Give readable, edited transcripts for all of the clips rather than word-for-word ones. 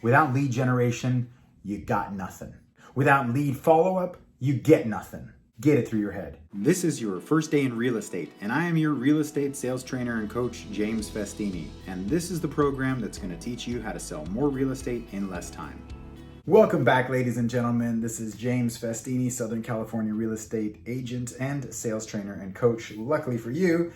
Without lead generation, you got nothing. Without lead follow-up, you get nothing. Get it through your head. This is your first day in real estate, and I am your real estate sales trainer and coach, James Festini. And this is the program that's going to teach you how to sell more real estate in less time. Welcome back, ladies and gentlemen. This is James Festini, Southern California real estate agent and sales trainer and coach. Luckily for you,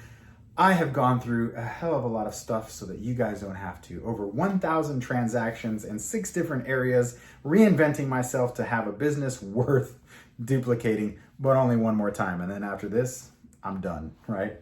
I have gone through a hell of a lot of stuff so that you guys don't have to. Over 1,000 transactions in 6 different areas, reinventing myself to have a business worth duplicating, but only one more time. And then after this, I'm done, right?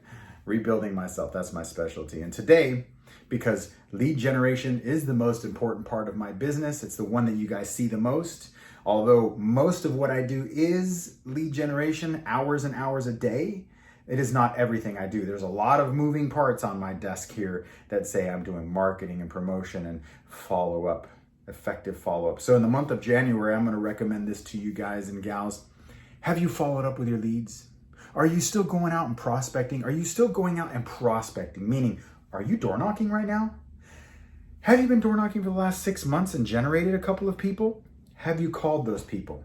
Rebuilding myself, that's my specialty. And today, because lead generation is the most important part of my business, it's the one that you guys see the most. Although most of what I do is lead generation, hours and hours a day, it is not everything I do. There's a lot of moving parts on my desk here that say I'm doing marketing and promotion and follow-up, effective follow-up. So in the month of January, I'm gonna recommend this to you guys and gals. Have you followed up with your leads? Are you still going out and prospecting? Are you still going out and prospecting? Meaning, are you door knocking right now? Have you been door knocking for the last 6 months and generated a couple of people? Have you called those people?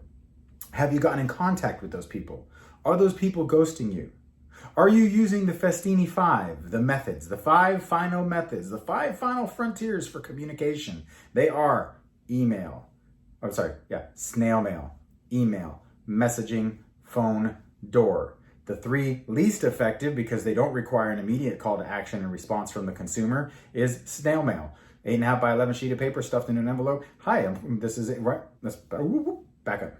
Have you gotten in contact with those people? Are those people ghosting you? Are you using the Festina 5, the methods, the 5 final methods, the 5 final frontiers for communication? They are snail mail, email, messaging, phone, door. The 3 least effective, because they don't require an immediate call to action and response from the consumer, is snail mail. 8.5 by 11 sheet of paper stuffed in an envelope. Hi, this is it, right? Let's back up.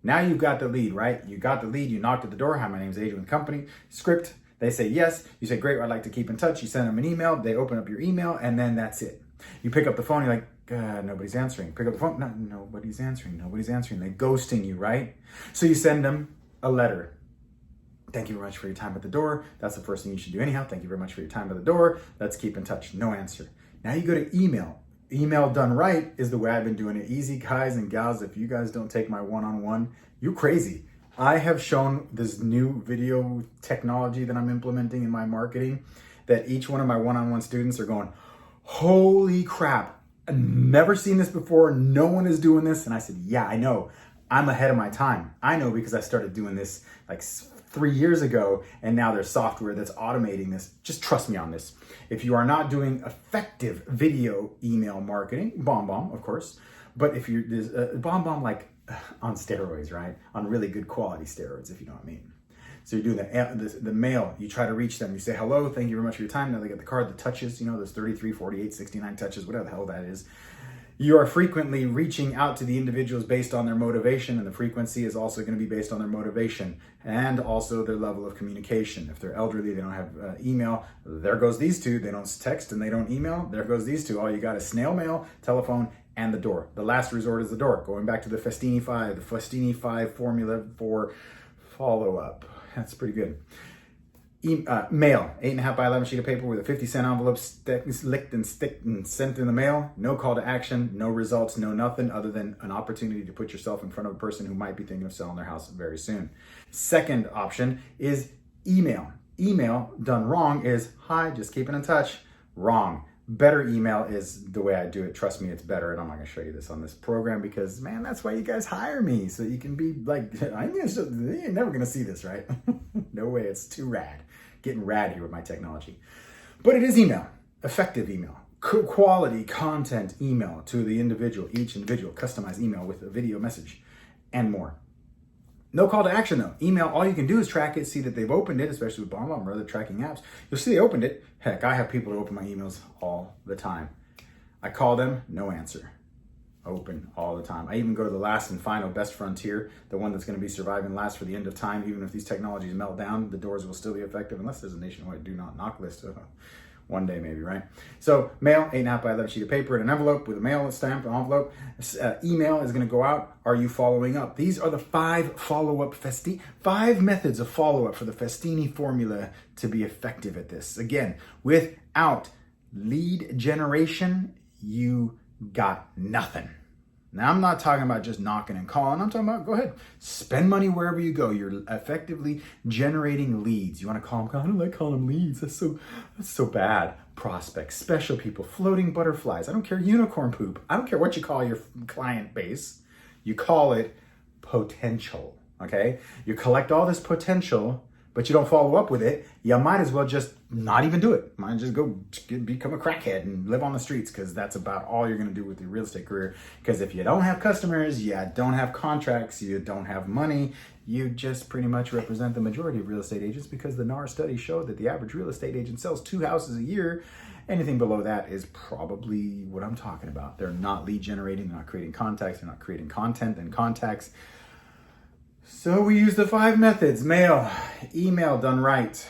Now you've got the lead, right? You got the lead, you knocked at the door. Hi, my name is Adrian Company. Script, they say yes. You say, great, I'd like to keep in touch. You send them an email, they open up your email, and then that's it. You pick up the phone, you're like, nobody's answering. Pick up the phone, no, nobody's answering. They're ghosting you, right? So you send them a letter. Thank you very much for your time at the door. That's the first thing you should do anyhow. Thank you very much for your time at the door. Let's keep in touch. No answer. Now you go to email. Email done right is the way I've been doing it. Easy, guys and gals. If you guys don't take my one-on-one, you're crazy. I have shown this new video technology that I'm implementing in my marketing that each one of my one-on-one students are going, holy crap, I've never seen this before. No one is doing this. And I said, yeah, I know. I'm ahead of my time. I know because I started doing this like 3 years ago, and now there's software that's automating this. Just trust me on this. If you are not doing effective video email marketing, bomb, of course, but if you're bomb like on steroids, right? On really good quality steroids, if you know what I mean. So you're doing the mail, you try to reach them, you say, hello, thank you very much for your time. Now they get the card, the touches, those 33, 48, 69 touches, whatever the hell that is. You are frequently reaching out to the individuals based on their motivation, and the frequency is also going to be based on their motivation and also their level of communication. If they're elderly, they don't have email, there goes these 2. They don't text and they don't email, there goes these 2. All you got is snail mail, telephone, and the door. The last resort is the door. Going back to the Festina 5, the Festina 5 formula for follow-up. That's pretty good. Mail, 8.5 by 11 sheet of paper with a 50-cent envelope licked and sticked and sent in the mail. No call to action, no results, no nothing other than an opportunity to put yourself in front of a person who might be thinking of selling their house very soon. Second option is email. Email done wrong is, hi, just keeping in touch. Wrong. Better email is the way I do it. Trust me, it's better. And I'm not going to show you this on this program because, man, that's why you guys hire me. So you can be like, you're never going to see this, right? No way. It's too rad. Getting rad here with my technology. But it is email. Effective email. Quality content email to the individual. Each individual. Customized email with a video message and more. No call to action though. Email, all you can do is track it, see that they've opened it, especially with BombBomb or other tracking apps. You'll see they opened it. Heck, I have people who open my emails all the time. I call them, no answer. Open all the time. I even go to the last and final best frontier, the one that's going to be surviving last for the end of time. Even if these technologies melt down, the doors will still be effective unless there's a nationwide do not knock list. One day maybe, right? So mail, 8.5 by 11 sheet of paper in an envelope with a mail stamp, an envelope. Email is going to go out. Are you following up? These are the 5 follow-up 5 methods of follow-up for the Festina formula to be effective at this. Again, without lead generation, you got nothing. Now, I'm not talking about just knocking and calling. I'm talking about, go ahead, spend money wherever you go. You're effectively generating leads. You want to call them, I don't like calling them leads. That's so bad. prospects, special people, floating butterflies. I don't care, unicorn poop. I don't care what you call your client base. You call it potential, okay? You collect all this potential, but you don't follow up with it. You might as well just not even do it. Might just go become a crackhead and live on the streets, because that's about all you're gonna do with your real estate career. Because if you don't have customers, you don't have contracts, you don't have money, you just pretty much represent the majority of real estate agents, because the NAR study showed that the average real estate agent sells 2 houses a year. Anything below that is probably what I'm talking about. They're not lead generating, they're not creating contacts, they're not creating content and contacts. So we use the 5 methods: mail, email done right,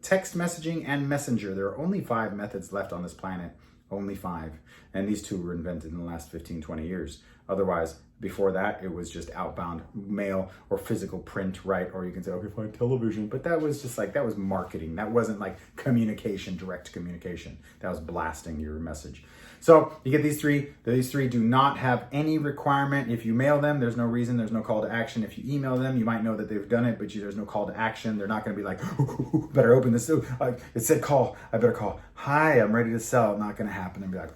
text messaging, and messenger. There are only 5 methods left on this planet. Only 5. And these 2 were invented in the last 15, 20 years. Otherwise, before that, it was just outbound mail or physical print, right? Or you can say, okay, fine, television. But that was just like, that was marketing. That wasn't like communication, direct communication. That was blasting your message. So you get these 3. These 3 do not have any requirement. If you mail them, there's no reason, there's no call to action. If you email them, you might know that they've done it, but there's no call to action. They're not going to be like, ooh, better open this. It said call, I better call. Hi, I'm ready to sell. Not going to happen. And be like,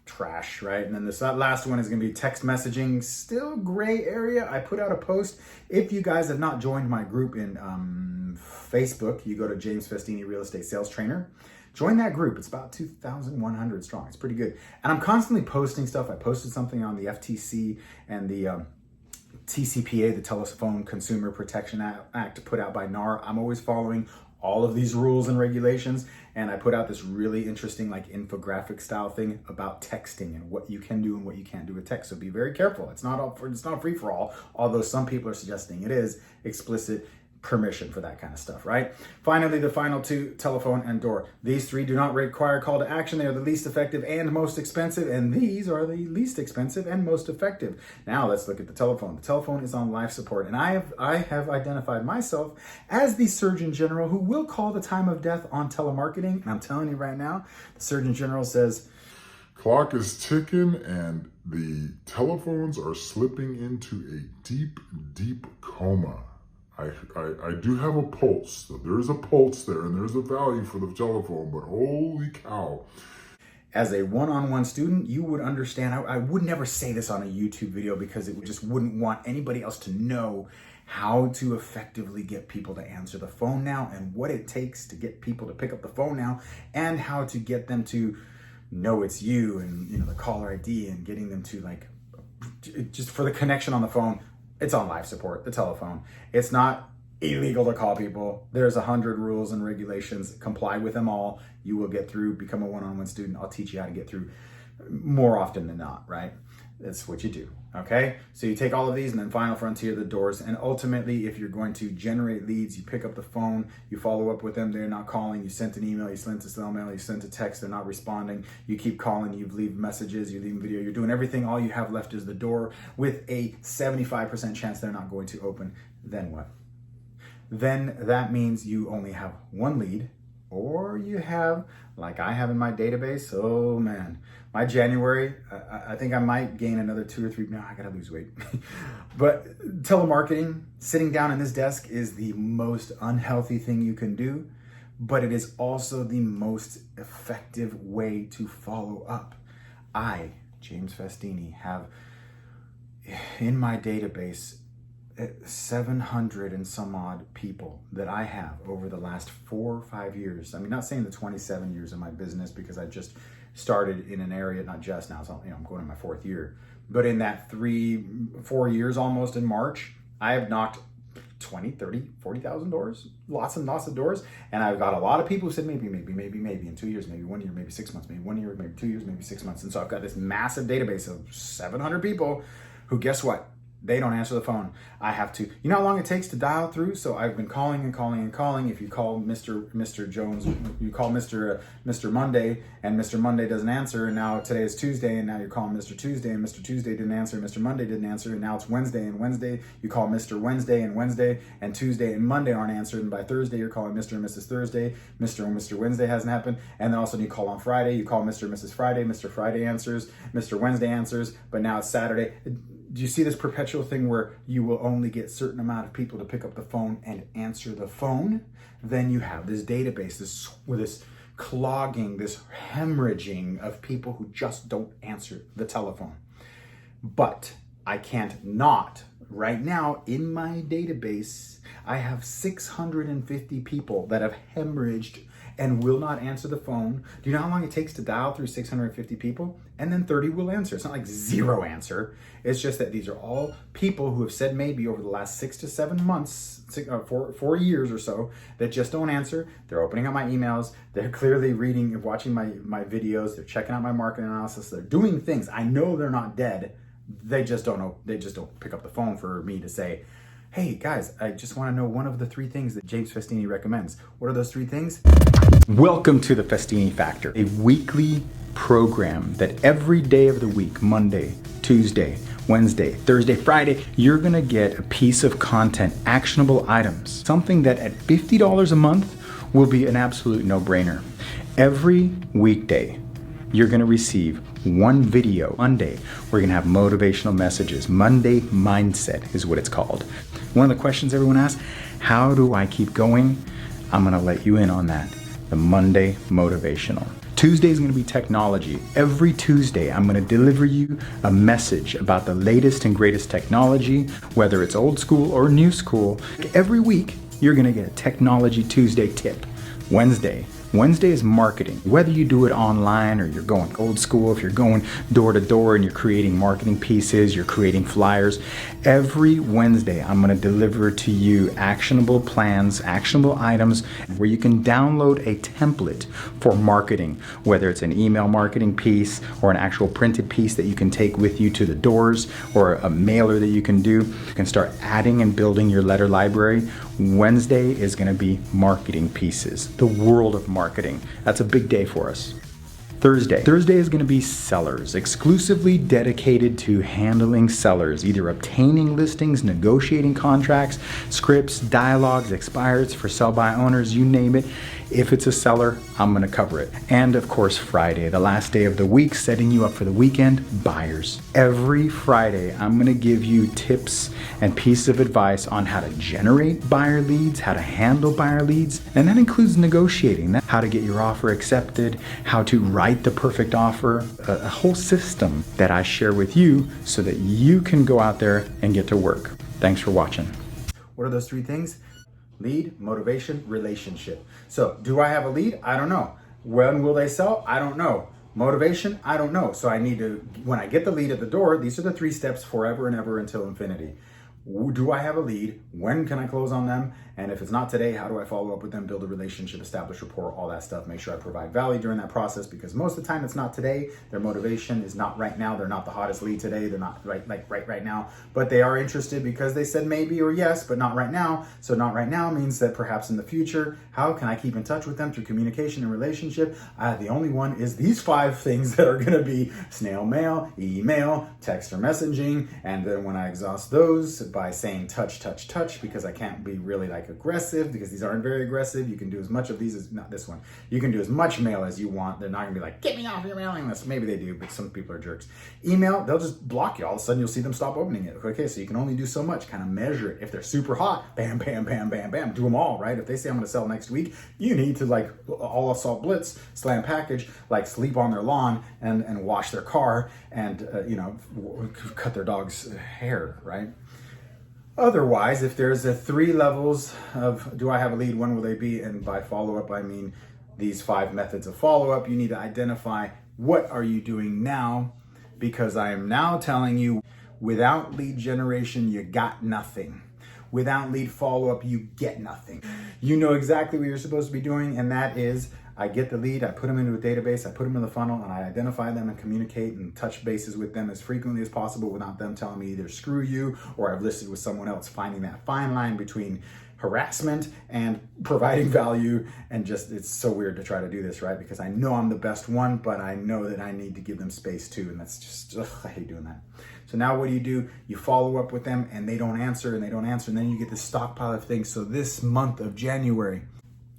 trash, right? And then this last one is going to be text messaging. Still gray area. I put out a post. If you guys have not joined my group in Facebook, you go to James Festina Real Estate Sales Trainer. Join that group. It's about 2,100 strong. It's pretty good. And I'm constantly posting stuff. I posted something on the FTC and the TCPA, the Telephone Consumer Protection Act, put out by NAR. I'm always following all of these rules and regulations, and I put out this really interesting like infographic style thing about texting and what you can do and what you can't do with text. So be very careful. It's not free for all, although some people are suggesting it is. Explicit permission for that kind of stuff, right? Finally, the final 2, telephone and door. These 3 do not require call to action. They are the least effective and most expensive, and these are the least expensive and most effective. Now let's look at the telephone. The telephone is on life support, and I have identified myself as the Surgeon General who will call the time of death on telemarketing. And I'm telling you right now, the Surgeon General says, clock is ticking and the telephones are slipping into a deep, deep coma. I do have a pulse. There's a pulse there and there's a value for the telephone, but holy cow. As a one-on-one student, you would understand. I would never say this on a YouTube video because it just wouldn't want anybody else to know how to effectively get people to answer the phone now, and what it takes to get people to pick up the phone now, and how to get them to know it's you, and the caller ID, and getting them to like, just for the connection on the phone. It's on life support, the telephone. It's not illegal to call people. There's 100 rules and regulations. Comply with them all. You will get through. Become a one-on-one student. I'll teach you how to get through more often than not, right? That's what you do, okay? So you take all of these, and then final frontier, the doors. And ultimately, if you're going to generate leads, you pick up the phone, you follow up with them, they're not calling, you sent an email, you sent a snail mail, you sent a text, they're not responding, you keep calling, you leave messages, you leave video, you're doing everything, all you have left is the door with a 75% chance they're not going to open. Then what? Then that means you only have 1 lead, or you have, like I have in my database, oh man, my January, I think I might gain another 2 or 3, no, I gotta lose weight. But telemarketing, sitting down in this desk, is the most unhealthy thing you can do, but it is also the most effective way to follow up. I, James Festini, have in my database 700 and some odd people that I have over the last 4 or 5 years. I mean, not saying the 27 years of my business, because I just started in an area, not just now, so I'm going in my 4th year, but in that 3-4 years almost in March, I have knocked 20, 30, 40,000 doors, lots and lots of doors. And I've got a lot of people who said maybe in 2 years, maybe 1 year, maybe 6 months, maybe 1 year, maybe 2 years, maybe 6 months. And so I've got this massive database of 700 people who, guess what? They don't answer the phone. I have to, you know how long it takes to dial through? So I've been calling and calling and calling. If you call Mr. Jones, you call Mr. Monday, and Mr. Monday doesn't answer, and now today is Tuesday, and now you're calling Mr. Tuesday, and Mr. Tuesday didn't answer, and Mr. Monday didn't answer, and now it's Wednesday, and Wednesday, you call Mr. Wednesday, and Tuesday and Monday aren't answered, and by Thursday you're calling Mr. and Mrs. Thursday, Mr. and Mr. Wednesday hasn't happened, and then all of a sudden you call on Friday, you call Mr. and Mrs. Friday, Mr. Friday answers, Mr. Wednesday answers, but now it's Saturday. Do you see this perpetual thing where you will only get a certain amount of people to pick up the phone and answer the phone? Then you have this database, this clogging, this hemorrhaging of people who just don't answer the telephone. But I can't not. Right now in my database, I have 650 people that have hemorrhaged and will not answer the phone. Do you know how long it takes to dial through 650 people? And then 30 will answer. It's not like zero answer. It's just that these are all people who have said maybe over the last 6 to 7 months, 4 years or so, that just don't answer. They're opening up my emails. They're clearly reading and watching my videos. They're checking out my market analysis. They're doing things. I know they're not dead. They just don't know. They just don't pick up the phone for me to say, hey guys, I just want to know one of the 3 things that James Festina recommends. What are those 3 things? Welcome to the Festina Factor, a weekly program that every day of the week, Monday, Tuesday, Wednesday, Thursday, Friday, you're gonna get a piece of content, actionable items, something that at $50 a month will be an absolute no-brainer. Every weekday, you're gonna receive one video. Monday, we're gonna have motivational messages. Monday Mindset is what it's called. One of the questions everyone asks, how do I keep going? I'm gonna let you in on that. The Monday Motivational. Tuesday is gonna be technology. Every Tuesday, I'm gonna deliver you a message about the latest and greatest technology, whether it's old school or new school. Every week, you're gonna get a Technology Tuesday tip. Wednesday is marketing. Whether you do it online or you're going old school, if you're going door to door and you're creating marketing pieces, you're creating flyers, every Wednesday I'm going to deliver to you actionable plans, actionable items where you can download a template for marketing, whether it's an email marketing piece or an actual printed piece that you can take with you to the doors or a mailer that you can do. You can start adding and building your letter library. Wednesday is going to be marketing pieces, the world of marketing. That's a big day for us. Thursday is going to be sellers, exclusively dedicated to handling sellers, either obtaining listings, negotiating contracts, scripts, dialogues, expires for sell-by owners, you name it. If it's a seller, I'm going to cover it. And of course, Friday, the last day of the week, setting you up for the weekend, buyers. Every Friday, I'm going to give you tips and pieces of advice on how to generate buyer leads, how to handle buyer leads, and that includes negotiating, how to get your offer accepted, how to write the perfect offer, a whole system that I share with you so that you can go out there and get to work. Thanks for watching. What are those 3 things? Lead, motivation, relationship. So do I have a lead? I don't know. When will they sell? I don't know. Motivation? I don't know. So I need to, when I get the lead at the door, these are the 3 steps forever and ever until infinity. Do I have a lead? When can I close on them? And if it's not today, how do I follow up with them, build a relationship, establish rapport, all that stuff. Make sure I provide value during that process, because most of the time it's not today. Their motivation is not right now. They're not the hottest lead today. They're not right now, but they are interested because they said maybe or yes, but not right now. So not right now means that perhaps in the future. How can I keep in touch with them? Through communication and relationship. The only one is these 5 things that are going to be snail mail, email, text or messaging. And then when I exhaust those by saying touch, because I can't be really like aggressive, because these aren't very aggressive. You can do as much of these as, not this one. You can do as much mail as you want. They're not gonna be like, get me off your mailing list. Maybe they do, but some people are jerks. Email, they'll just block you. All of a sudden you'll see them stop opening it. Okay, so you can only do so much, kind of measure it. If they're super hot, bam, bam, bam, bam, bam, do them all, right? If they say I'm gonna sell next week, you need to like all assault blitz, slam package, like sleep on their lawn and wash their car and, cut their dog's hair, right? Otherwise, if there's 3 levels of do I have a lead, when will they be? And by follow-up, I mean these 5 methods of follow-up. You need to identify what are you doing now, because I am now telling you without lead generation, you got nothing. Without lead follow-up, you get nothing. You know exactly what you're supposed to be doing, and that is I get the lead, I put them into a database, I put them in the funnel, and I identify them and communicate and touch bases with them as frequently as possible without them telling me either screw you or I've listed with someone else, finding that fine line between harassment and providing value. And just, it's so weird to try to do this, right? Because I know I'm the best one, but I know that I need to give them space too. And that's just, I hate doing that. So now what do? You follow up with them and they don't answer and they don't answer. And then you get this stockpile of things. So this month of January,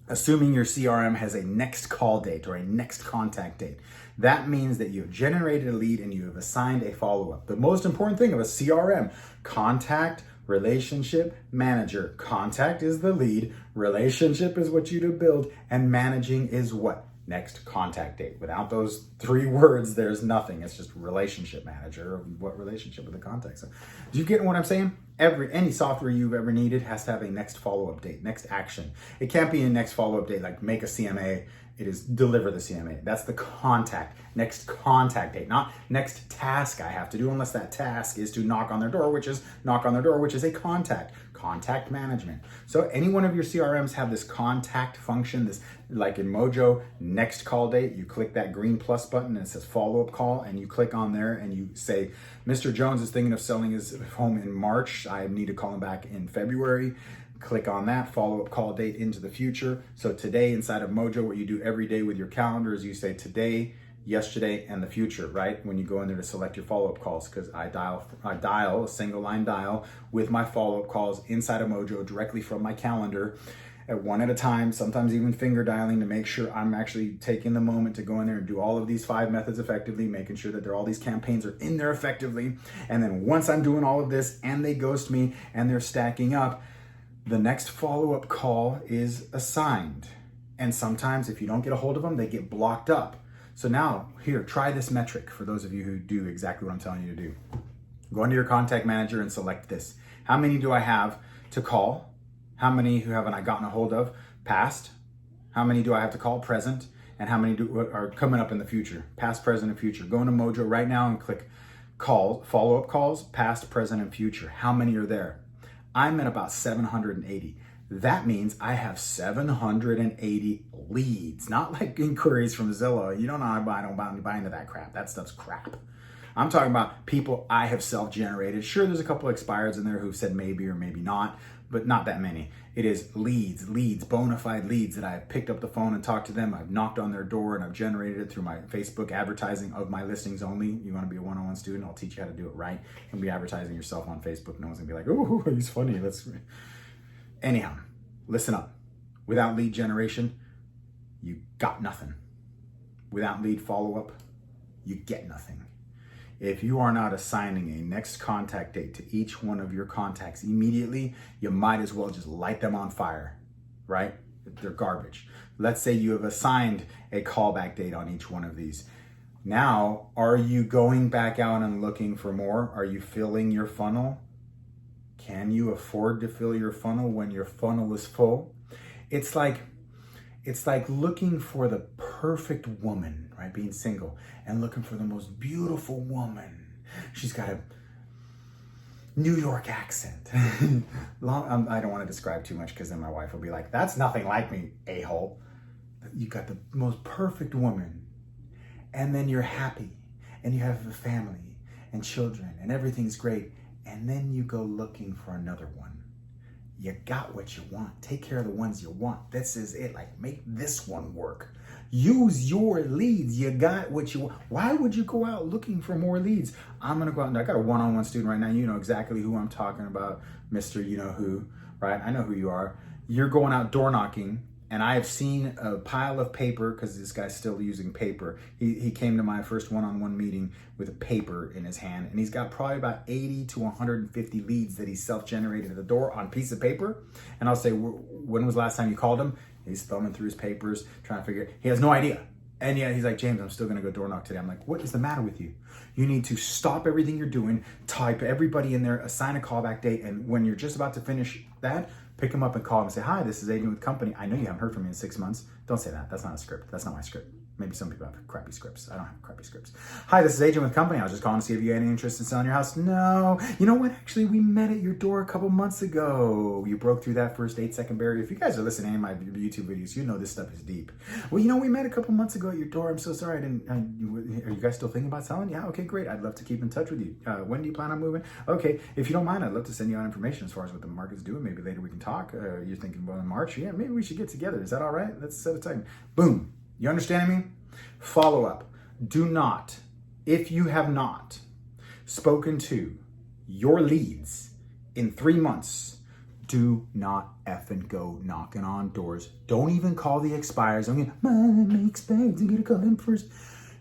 assuming your CRM has a next call date or a next contact date, that means that you've generated a lead and you have assigned a follow-up. The most important thing of a CRM, contact, relationship, manager. Contact is the lead, relationship is what you to build, and managing is what? next contact date. Without those 3 words, there's nothing. It's just relationship manager. What relationship with the contact? So, do you get what I'm saying? Any software you've ever needed has to have a next follow-up date, next action. It can't be a next follow-up date like make a CMA. It is deliver the CMA. That's the next contact date, not next task I have to do, unless that task is to knock on their door, which is a contact management. So any one of your CRMs have this contact function, this, like in Mojo, next call date. You click that green plus button and it says follow-up call, and you click on there and you say, Mr. Jones is thinking of selling his home in March. I need to call him back in February. Click on that follow-up call date into the future. So today, inside of Mojo, what you do every day with your calendar is you say today, yesterday, and the future, right? When you go in there to select your follow-up calls, because I dial a single line dial with my follow-up calls inside of Mojo directly from my calendar at one at a time, sometimes even finger dialing to make sure I'm actually taking the moment to go in there and do all of these 5 methods effectively, making sure that all these campaigns are in there effectively. And then once I'm doing all of this and they ghost me and they're stacking up, the next follow-up call is assigned. And sometimes if you don't get a hold of them, they get blocked up. So now, here, try this metric for those of you who do exactly what I'm telling you to do. Go into your contact manager and select this. How many do I have to call? How many who haven't I gotten a hold of? Past. How many do I have to call? Present. And how many are coming up in the future? Past, present, and future. Go into Mojo right now and click follow-up calls, past, present, and future. How many are there? I'm at about 780. That means I have 780 leads, not like inquiries from Zillow. You don't know, I don't buy into that crap. That stuff's crap. I'm talking about people I have self-generated. Sure, there's a couple of expireds in there who've said maybe or maybe not, but not that many. It is leads, bona fide leads that I've picked up the phone and talked to them. I've knocked on their door and I've generated it through my Facebook advertising of my listings only. You want to be a one-on-one student? I'll teach you how to do it right. You can be advertising yourself on Facebook. No one's gonna be like, oh, he's funny. Anyhow, listen up. Without lead generation, you got nothing. Without lead follow-up, you get nothing. If you are not assigning a next contact date to each one of your contacts immediately, you might as well just light them on fire, right? They're garbage. Let's say you have assigned a callback date on each one of these. Now, are you going back out and looking for more? Are you filling your funnel? Can you afford to fill your funnel when your funnel is full? It's like looking for the perfect woman, right? Being single and looking for the most beautiful woman. She's got a New York accent. I don't want to describe too much because then my wife will be like, that's nothing like me, a-hole. You got the most perfect woman. And then you're happy and you have a family and children and everything's great. And then you go looking for another one. You got what you want. Take care of the ones you want. This is it. Like, make this one work. Use your leads. You got what you want. Why would you go out looking for more leads? I'm going to go out and I got a one-on-one student right now. You know exactly who I'm talking about, Mr. You know who, right? I know who you are. You're going out door knocking. And I have seen a pile of paper because this guy's still using paper. He came to my first one-on-one meeting with a paper in his hand, and he's got probably about 80 to 150 leads that he self-generated at the door on a piece of paper. And I'll say, when was the last time you called him? He's thumbing through his papers, trying to figure it. He has no idea. And yet he's like, James, I'm still going to go door knock today. I'm like, what is the matter with you? You need to stop everything you're doing, type everybody in there, assign a callback date, and when you're just about to finish that, pick them up and call them and say, hi, this is Agent with Company. I know you haven't heard from me in 6 months. Don't say that. That's not a script. That's not my script. Maybe some people have crappy scripts. I don't have crappy scripts. Hi, this is Agent with Company. I was just calling to see if you had any interest in selling your house. No. You know what? Actually, we met at your door a couple months ago. You broke through that first 8-second barrier. If you guys are listening to any of my YouTube videos, you know this stuff is deep. Well, you know, we met a couple months ago at your door. I'm so sorry. Are you guys still thinking about selling? Yeah, okay, great. I'd love to keep in touch with you. When do you plan on moving? Okay, if you don't mind, I'd love to send you out information as far as what the market's doing. Maybe later we can talk. You're thinking about in March. Yeah, maybe we should get together. Is that all right? Let's set a time. Boom. You understanding me? Follow up. Do not, if you have not spoken to your leads in 3 months, do not effing go knocking on doors. Don't even call the expires. Don't get, my expired, you gotta call them first.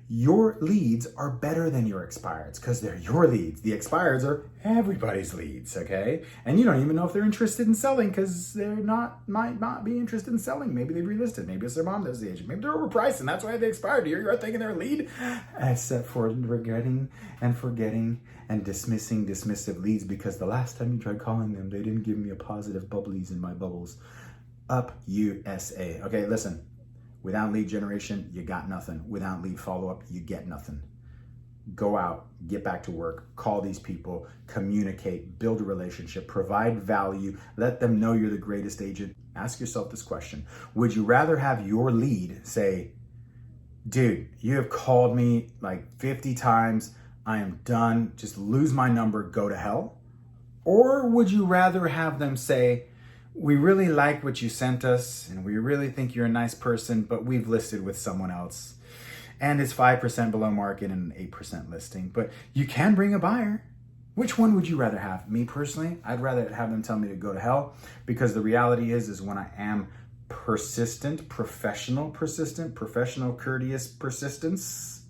Your leads are better than your expireds because they're your leads. The expireds are everybody's leads, okay? And you don't even know if they're interested in selling because might not be interested in selling. Maybe they've relisted. Maybe it's their mom that's the agent. Maybe they're overpriced and that's why they expired. You're thinking they're a lead. Except for regretting and forgetting and dismissing dismissive leads because the last time you tried calling them, they didn't give me a positive bubblies in my bubbles. Up USA. Okay, listen. Without lead generation, you got nothing. Without lead follow-up, you get nothing. Go out, get back to work, call these people, communicate, build a relationship, provide value, let them know you're the greatest agent. Ask yourself this question. Would you rather have your lead say, dude, you have called me like 50 times, I am done, just lose my number, go to hell? Or would you rather have them say, we really like what you sent us and we really think you're a nice person, but we've listed with someone else and it's 5% below market and 8% listing, but you can bring a buyer. Which one would you rather have? Me personally, I'd rather have them tell me to go to hell because the reality is when I am persistent, professional, courteous persistence,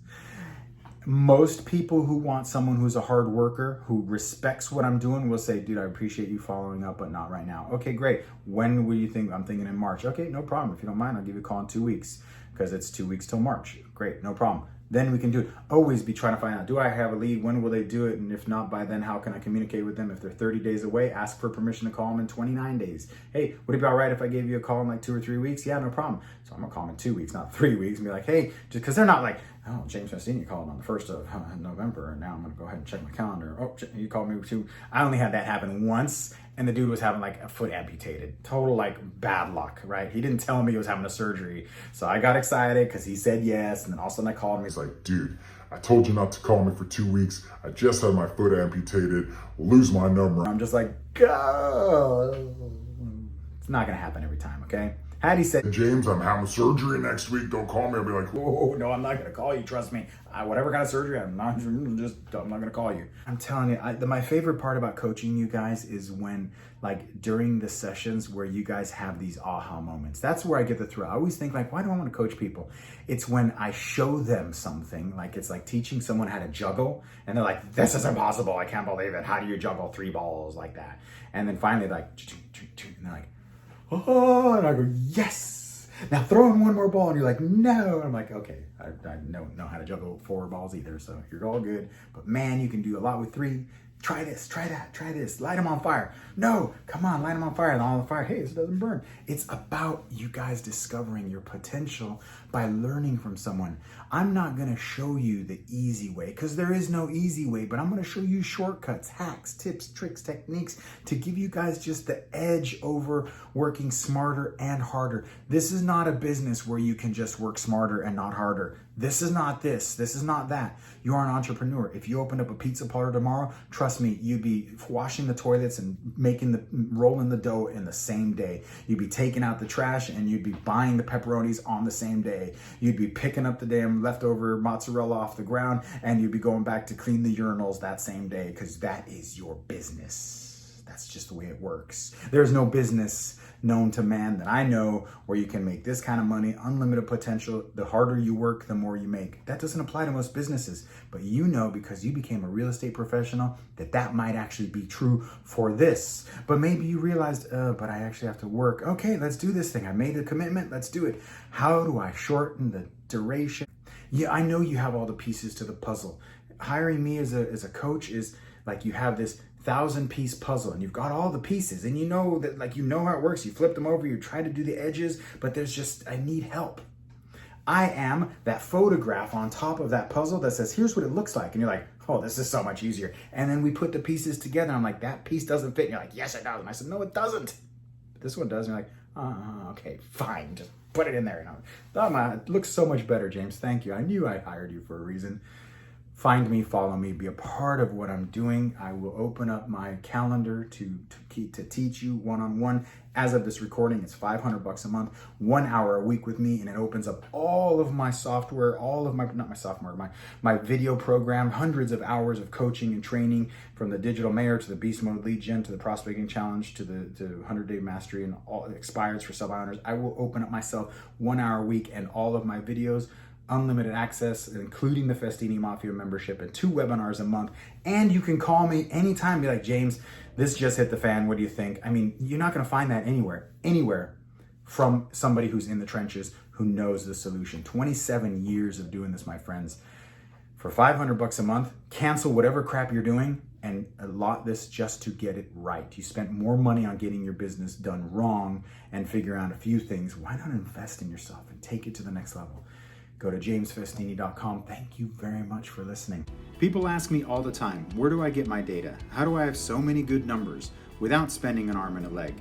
most people who want someone who's a hard worker, who respects what I'm doing, will say, dude, I appreciate you following up, but not right now. Okay, great. When will you think? I'm thinking in March. Okay, no problem. If you don't mind, I'll give you a call in 2 weeks because it's 2 weeks till March. Great, no problem. Then we can do it. Always be trying to find out, do I have a lead? When will they do it? And if not by then, how can I communicate with them? If they're 30 days away, ask for permission to call them in 29 days. Hey, would it be all right if I gave you a call in like 2 or 3 weeks? Yeah, no problem. So I'm gonna call them in 2 weeks, not 3 weeks, and be like, hey, just because they're not like, oh, James Festina called on the 1st of November, and now I'm gonna go ahead and check my calendar. Oh, you called me too. I only had that happen once, and the dude was having like a foot amputated. Total like bad luck, right? He didn't tell me he was having a surgery. So I got excited because he said yes, and then all of a sudden I called him. He's like, dude, I told you not to call me for 2 weeks. I just had my foot amputated. Lose my number. I'm just like, go. It's not gonna happen every time, okay? Had he said, James, I'm having surgery next week. Don't call me. I'll be like, oh, no, I'm not gonna call you. Trust me. Whatever kind of surgery, I'm not gonna call you. I'm telling you, my favorite part about coaching you guys is when, like, during the sessions where you guys have these aha moments. That's where I get the thrill. I always think, like, why do I want to coach people? It's when I show them something, like it's like teaching someone how to juggle, and they're like, this is impossible. I can't believe it. How do you juggle 3 balls like that? And then finally, like, and they're like, oh, and I go, yes. Now throw in 1 more ball, and you're like, no. And I'm like, okay, I don't know how to juggle 4 balls either, so you're all good. But man, you can do a lot with 3. Try this, try that, try this. Light them on fire. No, come on, light them on fire. And all the fire, hey, this doesn't burn. It's about you guys discovering your potential by learning from someone. I'm not gonna show you the easy way because there is no easy way, but I'm gonna show you shortcuts, hacks, tips, tricks, techniques to give you guys just the edge over working smarter and harder. This is not a business where you can just work smarter and not harder. This is not this. This is not that. You are an entrepreneur. If you opened up a pizza parlor tomorrow, trust me, you'd be washing the toilets and rolling the dough in the same day. You'd be taking out the trash and you'd be buying the pepperonis on the same day. You'd be picking up the damn leftover mozzarella off the ground and you'd be going back to clean the urinals that same day because that is your business. That's just the way it works. There's no business known to man that I know where you can make this kind of money, unlimited potential. The harder you work, the more you make. That doesn't apply to most businesses, but you know because you became a real estate professional that might actually be true for this. But maybe you realized, but I actually have to work. Okay, let's do this thing. I made a commitment. Let's do it. How do I shorten the duration? Yeah, I know you have all the pieces to the puzzle. Hiring me as a coach is like you have this 1,000-piece puzzle and you've got all the pieces and you know that, like, you know how it works. You flip them over, you try to do the edges, but there's just, I need help. I am that photograph on top of that puzzle that says, here's what it looks like. And you're like, oh, this is so much easier. And then we put the pieces together. I'm like, that piece doesn't fit. And you're like, yes, it does. And I said, no, it doesn't. But this one does. And you're like, okay, fine. Just put it in there. It looks so much better, James. Thank you. I knew I hired you for a reason. Find me, follow me, be a part of what I'm doing. I will open up my calendar to teach you one-on-one. As of this recording, it's $500 a month, 1 hour a week with me, and it opens up all of my software, my video program, hundreds of hours of coaching and training, from the digital mayor to the beast mode lead gen to the prospecting challenge to the 100-day mastery, and all expires for sub owners. I will open up myself 1 hour a week, and all of my videos unlimited access, including the Festini Mafia membership and 2 webinars a month. And you can call me anytime and be like, James, this just hit the fan. What do you think? I mean, you're not going to find that anywhere from somebody who's in the trenches, who knows the solution. 27 years of doing this, my friends. For $500 a month, cancel whatever crap you're doing and allot this just to get it right. You spent more money on getting your business done wrong and figure out a few things. Why not invest in yourself and take it to the next level? Go to jamesfestini.com. Thank you very much for listening. People ask me all the time, where do I get my data? How do I have so many good numbers without spending an arm and a leg?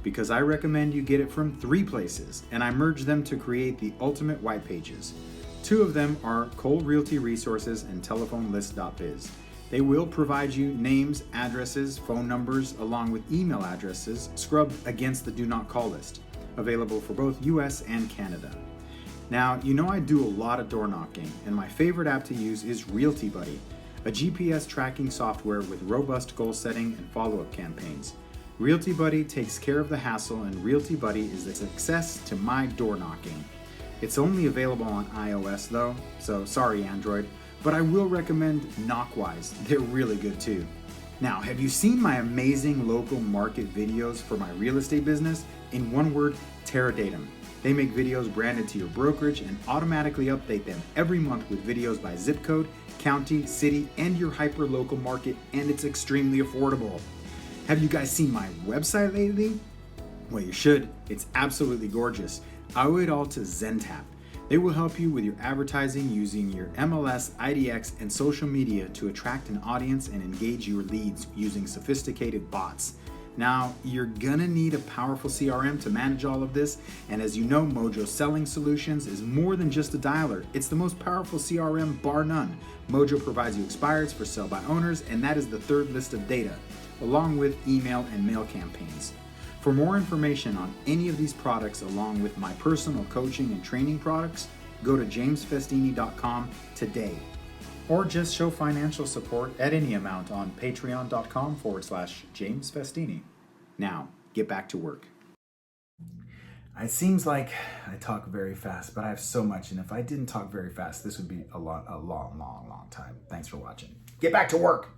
Because I recommend you get it from 3 places, and I merge them to create the ultimate white pages. 2 of them are Cold Realty Resources and TelephoneList.biz. They will provide you names, addresses, phone numbers, along with email addresses scrubbed against the Do Not Call list, available for both US and Canada. Now, you know I do a lot of door knocking, and my favorite app to use is Realty Buddy, a GPS tracking software with robust goal setting and follow-up campaigns. Realty Buddy takes care of the hassle, and Realty Buddy is the success to my door knocking. It's only available on iOS though, so sorry Android, but I will recommend Knockwise. They're really good too. Now, have you seen my amazing local market videos for my real estate business? In one word, Terradatum. They make videos branded to your brokerage and automatically update them every month with videos by zip code, county, city, and your hyper-local market, and it's extremely affordable. Have you guys seen my website lately? Well, you should. It's absolutely gorgeous. I owe it all to Zentap. They will help you with your advertising using your MLS, IDX, and social media to attract an audience and engage your leads using sophisticated bots. Now, you're gonna need a powerful CRM to manage all of this, and as you know, Mojo Selling Solutions is more than just a dialer. It's the most powerful CRM bar none. Mojo provides you expireds for sell by owners, and that is the 3rd list of data, along with email and mail campaigns. For more information on any of these products, along with my personal coaching and training products, go to jamesfestini.com today. Or just show financial support at any amount on patreon.com/James Festini. Now, get back to work. It seems like I talk very fast, but I have so much, and if I didn't talk very fast, this would be a long time. Thanks for watching. Get back to work.